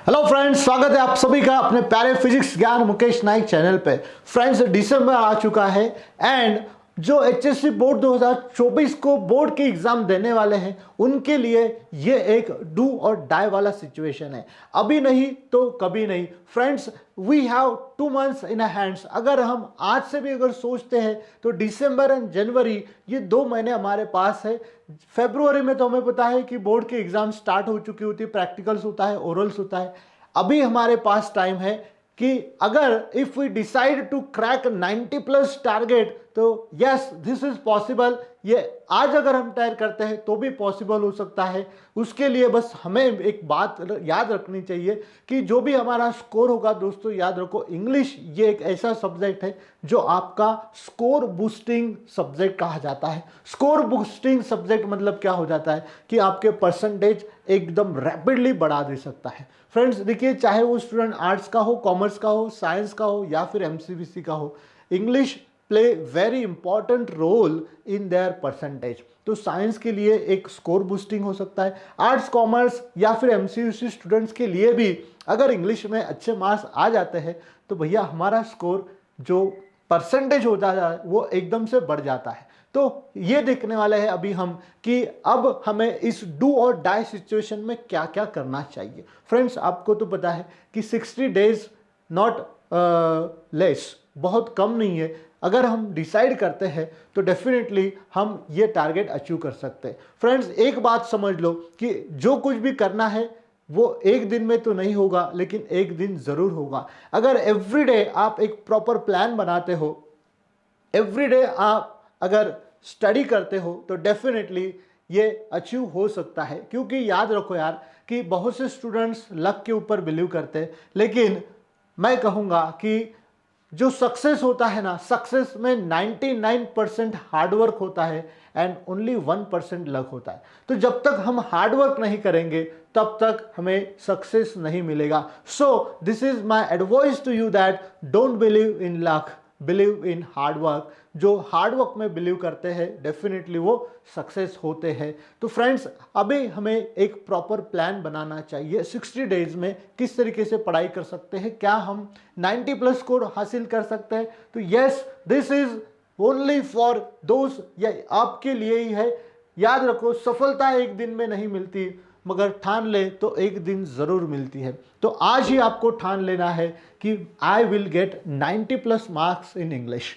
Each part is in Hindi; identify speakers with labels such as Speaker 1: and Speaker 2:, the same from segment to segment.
Speaker 1: हेलो फ्रेंड्स, स्वागत है आप सभी का अपने प्यारे फिजिक्स ज्ञान मुकेश नाइक चैनल पे। फ्रेंड्स, दिसंबर आ चुका है एंड जो एचएससी बोर्ड 2024 को बोर्ड के एग्जाम देने वाले हैं उनके लिए ये एक डू और डाई वाला सिचुएशन है। अभी नहीं तो कभी नहीं। Friends, we have 2 months in hands. अगर हम आज से भी अगर सोचते हैं तो दिसंबर एंड जनवरी ये 2 महीने हमारे पास है। फरवरी में तो हमें पता है कि बोर्ड के एग्जाम स्टार्ट हो चुकी होती है, प्रैक्टिकल्स होता है, ओरल्स होता है। अभी हमारे पास टाइम है कि अगर if we decide to crack 90 plus target तो यस दिस इज पॉसिबल। ये आज अगर हम तय करते हैं तो भी पॉसिबल हो सकता है। उसके लिए बस हमें एक बात याद रखनी चाहिए कि जो भी हमारा स्कोर होगा, दोस्तों याद रखो, इंग्लिश ये एक ऐसा सब्जेक्ट है जो आपका स्कोर बूस्टिंग सब्जेक्ट कहा जाता है। स्कोर बूस्टिंग सब्जेक्ट मतलब क्या हो जाता है कि आपके परसेंटेज एकदम रैपिडली बढ़ा दे सकता है। फ्रेंड्स देखिए, चाहे वो स्टूडेंट आर्ट्स का हो, कॉमर्स का हो, साइंस का हो या फिर एमसीवीसी का हो, English play very important role in their percentage. तो साइंस के लिए एक स्कोर बूस्टिंग हो सकता है। आर्ट्स, कॉमर्स या फिर एमसीवीसी स्टूडेंट्स के लिए भी अगर इंग्लिश में अच्छे मार्क्स आ जाते हैं तो भैया हमारा स्कोर जो परसेंटेज होता है वो एकदम से बढ़ जाता है। तो ये देखने वाले हैं अभी हम कि अब हमें इस डू और डाई सिचुएशन में क्या क्या करना चाहिए। फ्रेंड्स, आपको तो पता है कि 60 डेज नॉट लेस, बहुत कम नहीं है। अगर हम डिसाइड करते हैं तो डेफिनेटली हम ये टारगेट अचीव कर सकते हैं। फ्रेंड्स, एक बात समझ लो कि जो कुछ भी करना है वो एक दिन में तो नहीं होगा, लेकिन एक दिन जरूर होगा। अगर एवरीडे आप एक प्रॉपर प्लान बनाते हो, एवरीडे आप अगर स्टडी करते हो तो डेफिनेटली ये अचीव हो सकता है। क्योंकि याद रखो यार कि बहुत से स्टूडेंट्स लक के ऊपर बिलीव करते हैं, लेकिन मैं कहूँगा कि जो सक्सेस होता है ना, सक्सेस में 99% हार्डवर्क होता है एंड ओनली 1% लक होता है। तो जब तक हम हार्डवर्क नहीं करेंगे तब तक हमें सक्सेस नहीं मिलेगा। So this is my advice to you that don't believe in luck, believe in hard work. जो हार्डवर्क में बिलीव करते हैं डेफिनेटली वो सक्सेस होते हैं। तो फ्रेंड्स, अभी हमें एक प्रॉपर प्लान बनाना चाहिए। 60 डेज में किस तरीके से पढ़ाई कर सकते हैं, क्या हम 90 प्लस स्कोर हासिल कर सकते हैं। तो yes, this is only for दोस्त, या आपके लिए ही है। याद रखो, सफलता एक दिन में नहीं मिलती, मगर ठान ले तो एक दिन जरूर मिलती है। तो आज ही आपको ठान लेना है कि I will get 90 plus marks in English.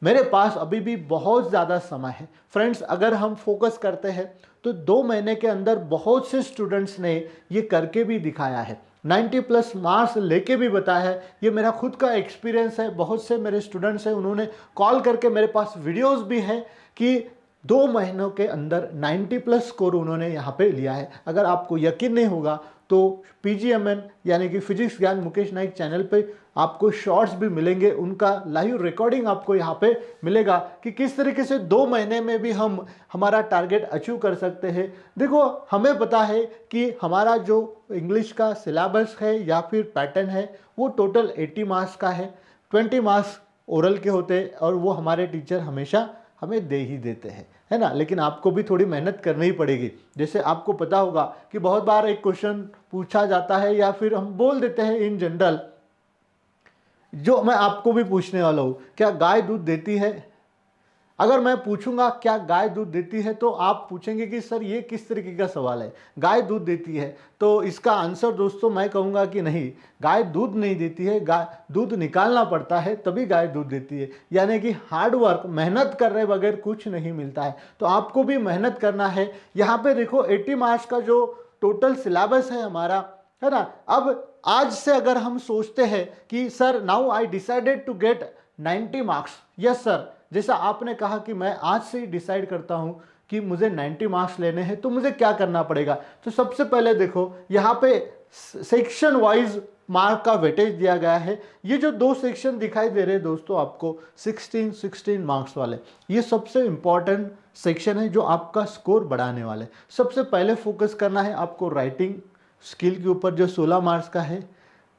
Speaker 1: मेरे पास अभी भी बहुत ज़्यादा समय है। फ्रेंड्स, अगर हम फोकस करते हैं तो 2 महीने के अंदर बहुत से स्टूडेंट्स ने ये करके भी दिखाया है, 90 प्लस मार्क्स लेके भी बताया है। ये मेरा खुद का एक्सपीरियंस है। बहुत से मेरे स्टूडेंट्स हैं, उन्होंने कॉल करके, मेरे पास वीडियोस भी हैं कि 2 महीनों के अंदर 90 प्लस स्कोर उन्होंने यहाँ पे लिया है। अगर आपको यकीन नहीं होगा तो पीजीएमएन यानी कि फिजिक्स ज्ञान मुकेश नाइक चैनल पे आपको शॉर्ट्स भी मिलेंगे, उनका लाइव रिकॉर्डिंग आपको यहाँ पे मिलेगा कि किस तरीके से 2 महीने में भी हम हमारा टारगेट अचीव कर सकते हैं। देखो, हमें पता है कि हमारा जो इंग्लिश का सिलेबस है या फिर पैटर्न है वो टोटल 80 मार्क्स का है। 20 मार्क्स ओरल के होते हैं और वो हमारे टीचर हमेशा हमें दे ही देते हैं, है ना। लेकिन आपको भी थोड़ी मेहनत करनी ही पड़ेगी। जैसे आपको पता होगा कि बहुत बार एक क्वेश्चन पूछा जाता है या फिर हम बोल देते हैं इन जनरल, जो मैं आपको भी पूछने वाला हूँ, क्या गाय दूध देती है। अगर मैं पूछूंगा क्या गाय दूध देती है तो आप पूछेंगे कि सर ये किस तरीके का सवाल है, गाय दूध देती है। तो इसका आंसर दोस्तों मैं कहूँगा कि नहीं, गाय दूध नहीं देती है, गाय दूध निकालना पड़ता है तभी गाय दूध देती है। यानी कि हार्डवर्क, मेहनत कर रहे बगैर कुछ नहीं मिलता है। तो आपको भी मेहनत करना है। यहाँ पे देखो 80 मार्क्स का जो टोटल सिलेबस है हमारा, है ना। अब आज से अगर हम सोचते हैं कि sir now I decided to get 90 marks, yes sir, जैसा आपने कहा कि मैं आज से ही डिसाइड करता हूं कि मुझे 90 मार्क्स लेने हैं, तो मुझे क्या करना पड़ेगा। तो सबसे पहले देखो, यहाँ पे सेक्शन वाइज मार्क का वेटेज दिया गया है। ये जो 2 सेक्शन दिखाई दे रहे हैं दोस्तों आपको, 16 मार्क्स वाले, ये सबसे इंपॉर्टेंट सेक्शन है जो आपका स्कोर बढ़ाने वाले। सबसे पहले फोकस करना है आपको राइटिंग स्किल के ऊपर जो 16 मार्क्स का है।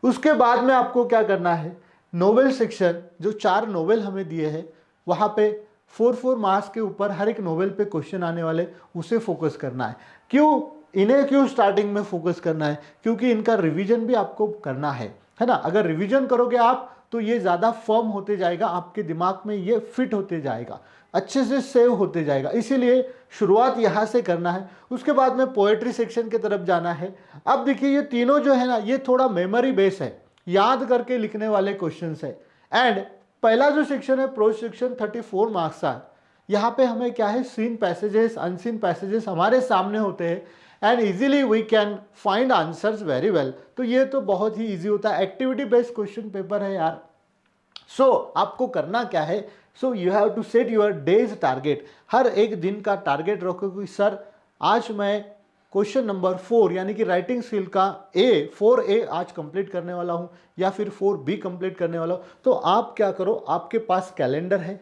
Speaker 1: उसके बाद में आपको क्या करना है, नोवेल सेक्शन जो 4 नोवेल हमें दिए हैं वहाँ पे 4 मार्क्स के ऊपर हर एक नोवेल पे क्वेश्चन आने वाले, उसे फोकस करना है। क्यों इन्हें क्यों स्टार्टिंग में फोकस करना है? क्योंकि इनका रिवीजन भी आपको करना है ना? अगर रिवीजन करोगे आप तो ये ज़्यादा फर्म होते जाएगा, आपके दिमाग में ये फिट होते जाएगा, अच्छे से सेव होते जाएगा। इसीलिए शुरुआत यहाँ से करना है। उसके बाद में पोएट्री सेक्शन की तरफ जाना है। अब देखिए ये तीनों जो है ना, ये थोड़ा मेमोरी बेस है, याद करके लिखने वाले क्वेश्चंस है। एंड पहला जो सेक्शन है प्रोज सेक्शन 34 मार्क्स का, यहाँ पे हमें क्या है, सीन पैसेजेस, अनसीन पैसेजेस हमारे सामने होते हैं and easily we can find answers very well. तो ये तो बहुत ही इजी होता है, एक्टिविटी बेस्ड क्वेश्चन पेपर है यार। सो आपको करना क्या है, so you have to set your day's target. हर एक दिन का टारगेट रखो कि सर आज मैं क्वेश्चन नंबर 4 यानी कि राइटिंग स्किल का 4A आज कंप्लीट करने वाला हूं या फिर 4B कंप्लीट करने वाला हूं। तो आप क्या करो, आपके पास कैलेंडर है,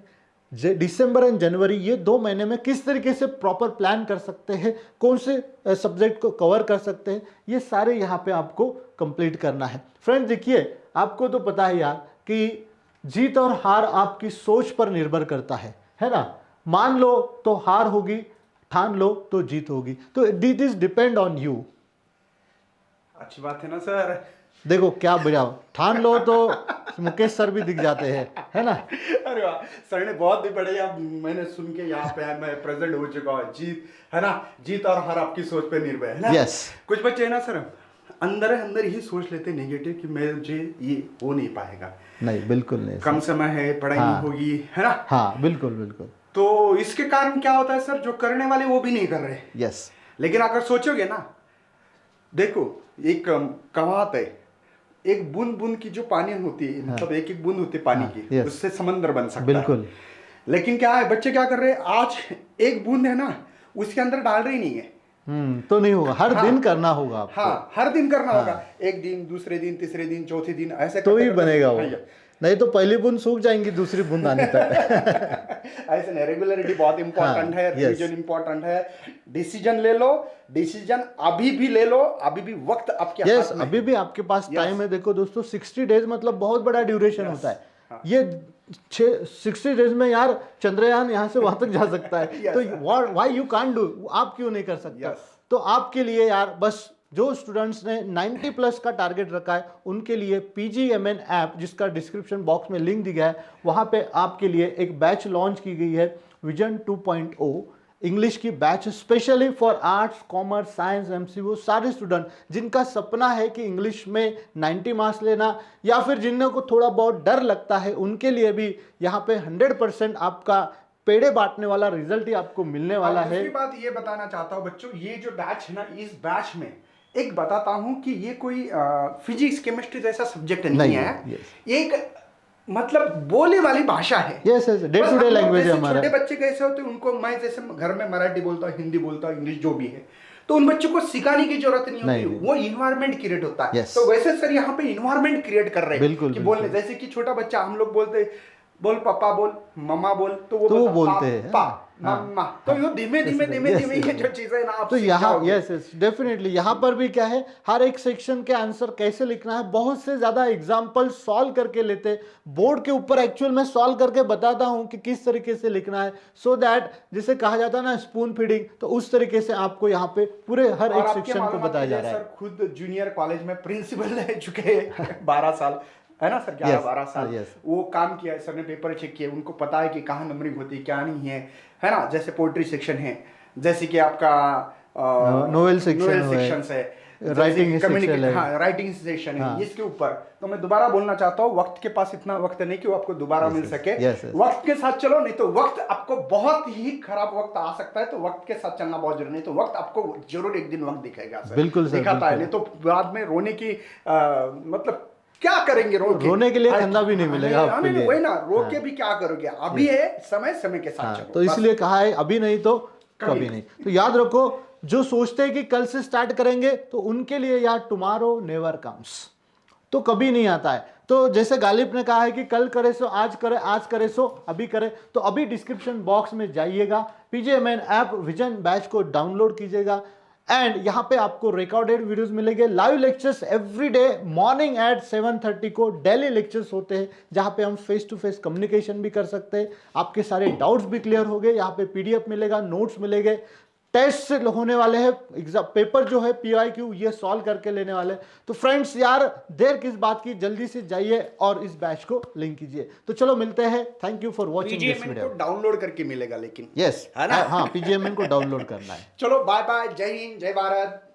Speaker 1: दिसंबर एंड जनवरी ये 2 महीने में किस तरीके से प्रॉपर प्लान कर सकते हैं, कौन से सब्जेक्ट को कवर कर सकते हैं, ये सारे यहाँ पे आपको कंप्लीट करना है। फ्रेंड्स देखिए, आपको तो पता है यार कि जीत और हार आपकी सोच पर निर्भर करता है ना? मान लो तो हार होगी, ठान लो तो जीत होगी। तो this is depend on you.
Speaker 2: अच्छी बात है ना सर।
Speaker 1: देखो क्या बुझाओ, ठान लो तो मुकेश सर भी दिख जाते हैं, है ना?
Speaker 2: अरे वाह, सर ने बहुत ही बढ़िया, मैंने सुन के यहाँ पे मैं प्रेजेंट हो चुका हूँ। जीत है ना, जीत और हार आपकी सोच पे निर्भर है ना।
Speaker 1: Yes.
Speaker 2: कुछ बच्चे है ना सर, अंदर ही सोच लेते नेगेटिव कि मुझे ये हो नहीं पाएगा।
Speaker 1: नहीं, बिल्कुल नहीं,
Speaker 2: कम समय है, पढ़ाई नहीं होगी, है ना।
Speaker 1: हाँ बिल्कुल बिल्कुल।
Speaker 2: तो इसके कारण क्या होता है सर, जो करने वाले वो भी नहीं कर रहे।
Speaker 1: यस।
Speaker 2: लेकिन अगर सोचोगे ना, देखो एक कहावत है, एक बूंद बूंद की जो पानी होती है, मतलब एक एक बूंद होती है पानी की, उससे समंदर बन सकता है।
Speaker 1: बिल्कुल।
Speaker 2: लेकिन क्या है, बच्चे क्या कर रहे हैं, आज एक बूंद है ना, उसके अंदर डाल रही नहीं है।
Speaker 1: तो नहीं होगा, हर दिन करना होगा आपको।
Speaker 2: हाँ, हर दिन करना होगा, एक दिन, दूसरे दिन, तीसरे दिन, चौथे दिन, ऐसे
Speaker 1: तो ही बनेगा वो। नहीं तो पहली बूंद सूख जाएंगी दूसरी बूंद आने तक।
Speaker 2: ऐसे नहीं, रेगुलरिटी बहुत इंपॉर्टेंट है, रिवीजन इंपॉर्टेंट है। डिसीजन ले लो, डिसीजन अभी भी ले लो, अभी भी वक्त आपके हाथ में,
Speaker 1: अभी भी आपके पास टाइम है। देखो दोस्तों, 60 डेज मतलब बहुत बड़ा ड्यूरेशन होता है। ये 60 डेज में यार चंद्रयान यहाँ से वहां तक जा सकता है। तो व्हाई यू कांट डू, आप क्यों नहीं कर सकते? तो आपके लिए यार, बस जो स्टूडेंट्स ने 90 प्लस का टारगेट रखा है उनके लिए PGMN ऐप, जिसका डिस्क्रिप्शन बॉक्स में लिंक दिया है, वहां पे आपके लिए एक बैच लॉन्च की गई है, विजन 2.0 इंग्लिश की batch, specially for arts, commerce, science, MC, वो सारे स्टूडेंट जिनका सपना है कि इंग्लिश में 90 मार्क्स लेना, या फिर जिन्हें को थोड़ा बहुत डर लगता है, उनके लिए भी यहाँ पे 100% आपका पेड़े बांटने वाला रिजल्ट ही आपको मिलने वाला है।
Speaker 2: दूसरी बात ये बताना चाहता हूँ बच्चों, ये जो बैच है ना, इस बैच में एक बताता हूं कि ये कोई फिजिक्स केमिस्ट्री जैसा सब्जेक्ट नहीं है। एक मतलब बोले वाली भाषा है।
Speaker 1: Yes yes, day to day language है हमारा।
Speaker 2: छोटे बच्चे कैसे होते हैं, उनको मैं जैसे घर में मराठी बोलता हूँ, हिंदी बोलता हूँ, इंग्लिश जो भी है, तो उन बच्चों को सिखाने की जरूरत नहीं होती, वो इन्वायरमेंट क्रिएट होता है। तो वैसे सर यहाँ पे इन्वायरमेंट क्रिएट कर रहे हैं कि बोलने, जैसे कि छोटा बच्चा, हम लोग बोलते बोल पापा, बोल मम्मा, बोल, तो वो
Speaker 1: बोलते हैं
Speaker 2: मम्मा। तो ये धीमे धीमे ये जो चीजें ना आप
Speaker 1: तो यहाँ यस डेफिनेटली यहाँ पर भी क्या है, हर एक सेक्शन के आंसर कैसे लिखना है, बहुत से ज्यादा एग्जांपल सॉल्व करके लेते, बोर्ड के ऊपर एक्चुअल में सॉल्व करके बताता हूँ कि किस तरीके से लिखना है, सो दैट जिसे कहा जाता है ना स्पून फीडिंग, तो उस तरीके से आपको यहाँ पे पूरे हर एक सेक्शन को बताया जा रहा है।
Speaker 2: सर खुद जूनियर कॉलेज में प्रिंसिपल रह चुके 12 साल, है ना सर, 11-12 साल वो काम किया है। सर ने पेपर चेक किया, उनको पता है कि कहाँ नंबरिंग होती है, क्या नहीं है ना। जैसे पोएट्री सेक्शन है, जैसे कि आपका
Speaker 1: नोवेल सेक्शन
Speaker 2: है,
Speaker 1: राइटिंग सेक्शन है,
Speaker 2: हाँ राइटिंग सेक्शन है। इसके ऊपर तो मैं दोबारा बोलना चाहता हूँ, वक्त के पास इतना वक्त नहीं कि वो आपको दोबारा मिल सके। वक्त के साथ चलो, नहीं तो वक्त आपको बहुत ही खराब वक्त आ सकता है, तो वक्त के साथ चलना बहुत जरूरी है। तो वक्त आपको जरूर एक दिन वक्त दिखाएगा सर,
Speaker 1: बिल्कुल
Speaker 2: दिखाता है, नहीं तो बाद में रोने की मतलब क्या करेंगे,
Speaker 1: रोने के लिए कंधा भी नहीं मिलेगा आपके लिए।
Speaker 2: वही ना, रो के भी क्या करोगे, अभी है समय के साथ चलो।
Speaker 1: तो इसलिए कहा है अभी नहीं तो कभी नहीं। तो याद रखो, जो सोचते हैं कि कल से स्टार्ट करेंगे, तो उनके लिए यार टुमारो नेवर कम्स, तो कभी नहीं आता है। तो जैसे गालिब ने कहा है कि कल करे सो आज करे, आज करे सो अभी करे, तो अभी डिस्क्रिप्शन बॉक्स में जाइएगा, PGMN ऐप विजन बैच को डाउनलोड कीजिएगा, एंड यहाँ पे आपको रिकॉर्डेड वीडियोस मिलेंगे, live lectures every day morning at 7:30 को डेली लेक्चर्स होते हैं, जहाँ पे हम फेस टू फेस कम्युनिकेशन भी कर सकते हैं, आपके सारे डाउट्स भी क्लियर हो गए। यहाँ पे PDF मिलेगा, नोट्स मिलेंगे, टेस्ट होने वाले हैं, एग्जाम पेपर जो है PYQ ये सॉल्व करके लेने वाले हैं। तो फ्रेंड्स यार देर किस बात की, जल्दी से जाइए और इस बैच को लिंक कीजिए। तो चलो मिलते हैं, thank you for watching this
Speaker 2: PGMN
Speaker 1: video.
Speaker 2: को डाउनलोड करके मिलेगा लेकिन,
Speaker 1: यस
Speaker 2: है ना?
Speaker 1: हाँ PGMN को डाउनलोड करना है।
Speaker 2: चलो बाय बाय, जय हिंद, जय भारत।